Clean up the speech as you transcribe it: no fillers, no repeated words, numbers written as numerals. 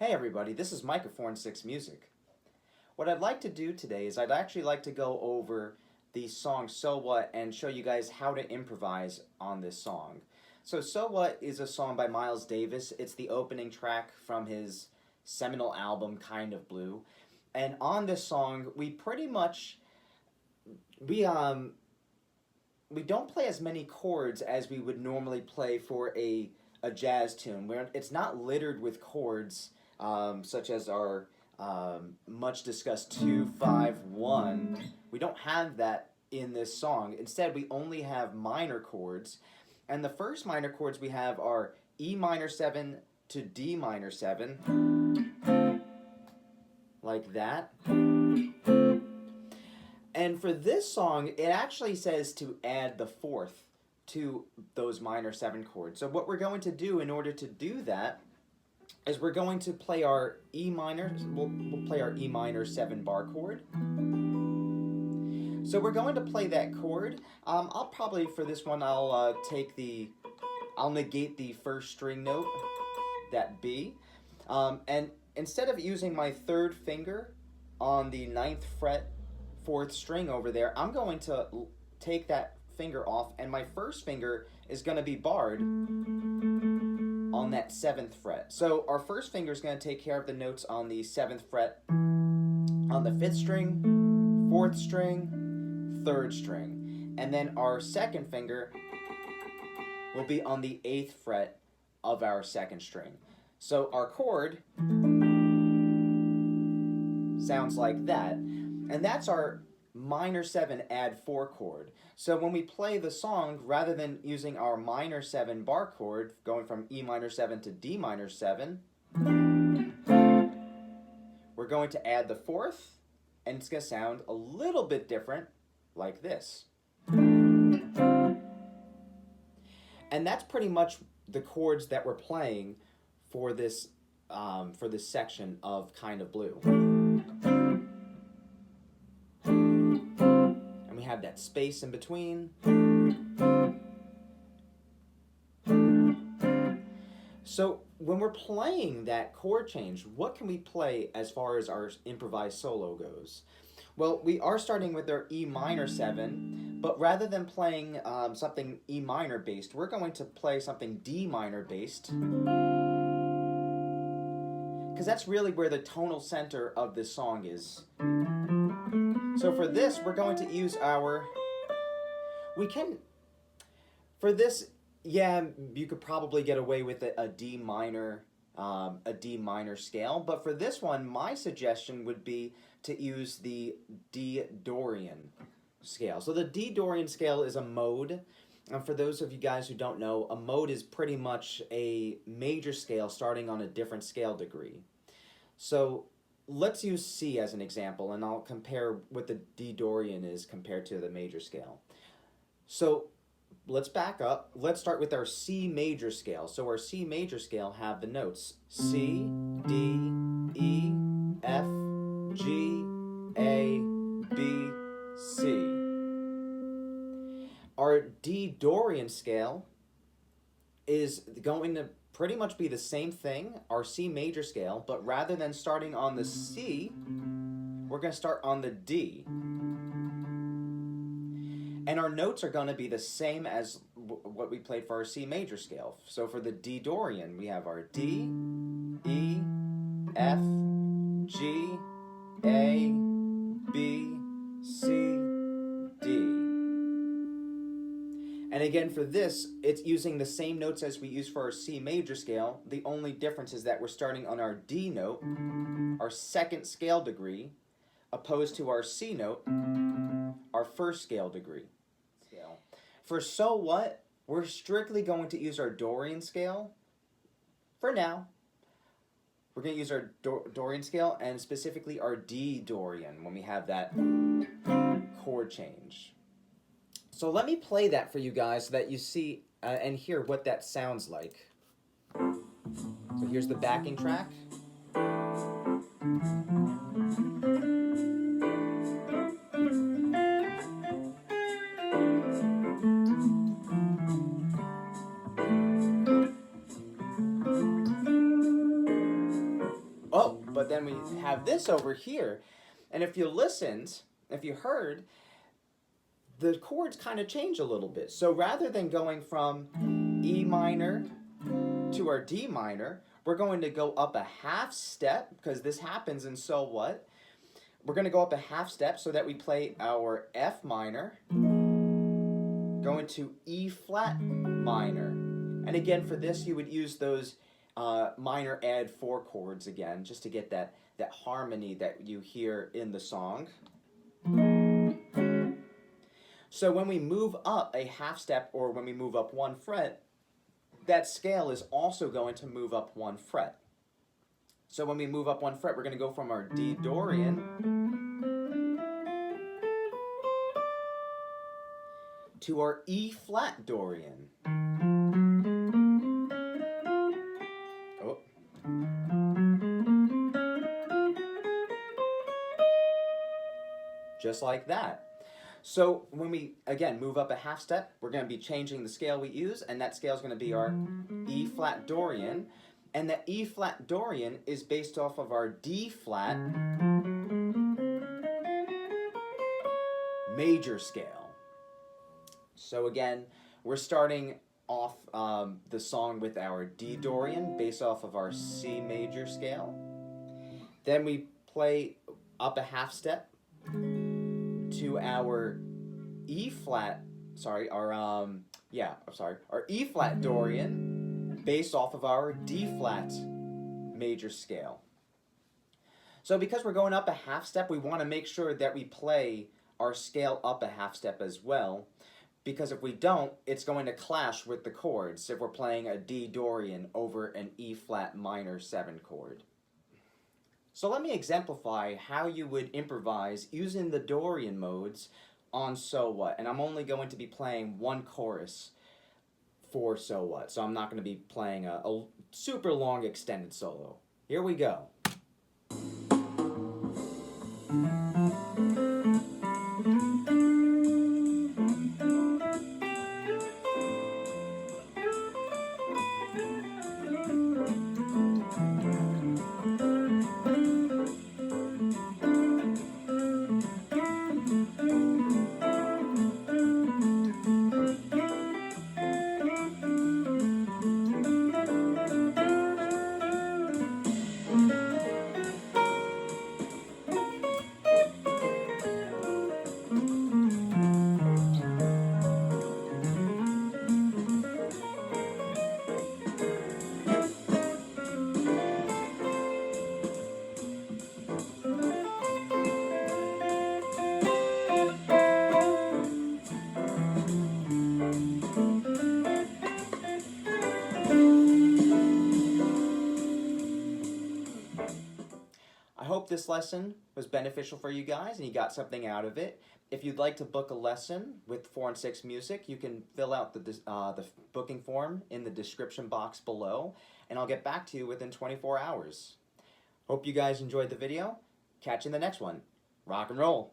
Hey everybody, this is Microphone 6 Music. What I'd like to do today is I'd actually like to go over the song So What and show you guys how to improvise on this song. So What is a song by Miles Davis. It's the opening track from his seminal album Kind of Blue. And on this song, we pretty much we don't play as many chords as we would normally play for a jazz tune. It's not littered with chords such as our much discussed 2-5-1. We don't have that in this song. Instead, we only have minor chords. And the first minor chords we have are E minor 7 to D minor 7, like that. And for this song, it actually says to add the fourth to those minor 7 chords. So what we're going to do in order to do that is we're going to play our E minor, we'll play our E minor 7 bar chord. So we're going to play that chord. I'll probably, for this one, I'll negate the first string note, that B. And instead of using my third finger on the 9th fret, 4th string over there, I'm going to take that finger off, and my first finger is going to be barred on that 7th fret. So our first finger is going to take care of the notes on the 7th fret, on the 5th string, 4th string, 3rd string. And then our second finger will be on the 8th fret of our 2nd string. So our chord sounds like that. And that's our minor 7 add 4 chord. So when we play the song, rather than using our minor 7 bar chord, going from E minor 7 to D minor 7, we're going to add the 4th, and it's going to sound a little bit different, like this. And that's pretty much the chords that we're playing for this section of Kind of Blue. Have that space in between. So when we're playing that chord change, what can we play as far as our improvised solo goes? Well, we are starting with our E minor 7, but rather than playing something E minor based, we're going to play something D minor based, because that's really where the tonal center of this song is. So for this, we're going to use you could probably get away with a D minor scale, but for this one, my suggestion would be to use the D Dorian scale. So the D Dorian scale is a mode. And for those of you guys who don't know, a mode is pretty much a major scale starting on a different scale degree. So let's use C as an example, and I'll compare what the D Dorian is compared to the major scale. So let's back up. Let's start with our C major scale. So our C major scale have the notes C, D, E, F, G, A, B, C. Our D Dorian scale is going to pretty much be the same thing, our C major scale, but rather than starting on the C, we're going to start on the D. And our notes are going to be the same as what we played for our C major scale. So for the D Dorian, we have our D, E, F, G, A, B, C, D. And again, for this, it's using the same notes as we use for our C major scale. The only difference is that we're starting on our D note, our 2nd scale degree, opposed to our C note, our 1st scale degree. For So What, we're strictly going to use our Dorian scale for now. We're going to use our Dorian scale, and specifically our D Dorian when we have that chord change. So let me play that for you guys so that you see and hear what that sounds like. So here's the backing track. But then we have this over here, and if you listened, if you heard, the chords kind of change a little bit. So rather than going from E minor to our D minor, we're going to go up a half step, because this happens in So What. We're going to go up a half step so that we play our F minor, going to E flat minor. And again, for this, you would use those minor add 4 chords again, just to get that harmony that you hear in the song. So when we move up a half step, or when we move up 1 fret, that scale is also going to move up 1 fret. So when we move up 1 fret, we're going to go from our D Dorian to our E flat Dorian. Oh. Just like that. So when we, again, move up a half step, we're going to be changing the scale we use, and that scale is going to be our E flat Dorian. And the E flat Dorian is based off of our D flat major scale. So again, we're starting off the song with our D Dorian based off of our C major scale. Then we play up a half step to our E flat, our E flat Dorian based off of our D flat major scale. So because we're going up a half step, we want to make sure that we play our scale up a half step as well, because if we don't, it's going to clash with the chords if we're playing a D Dorian over an E flat minor 7 chord. So let me exemplify how you would improvise using the Dorian modes on So What. And I'm only going to be playing 1 chorus for So What. So I'm not going to be playing a super long extended solo. Here we go. I hope this lesson was beneficial for you guys and you got something out of it. If you'd like to book a lesson with 4 and 6 Music, you can fill out the booking form in the description box below, and I'll get back to you within 24 hours. Hope you guys enjoyed the video. Catch you in the next one. Rock and roll.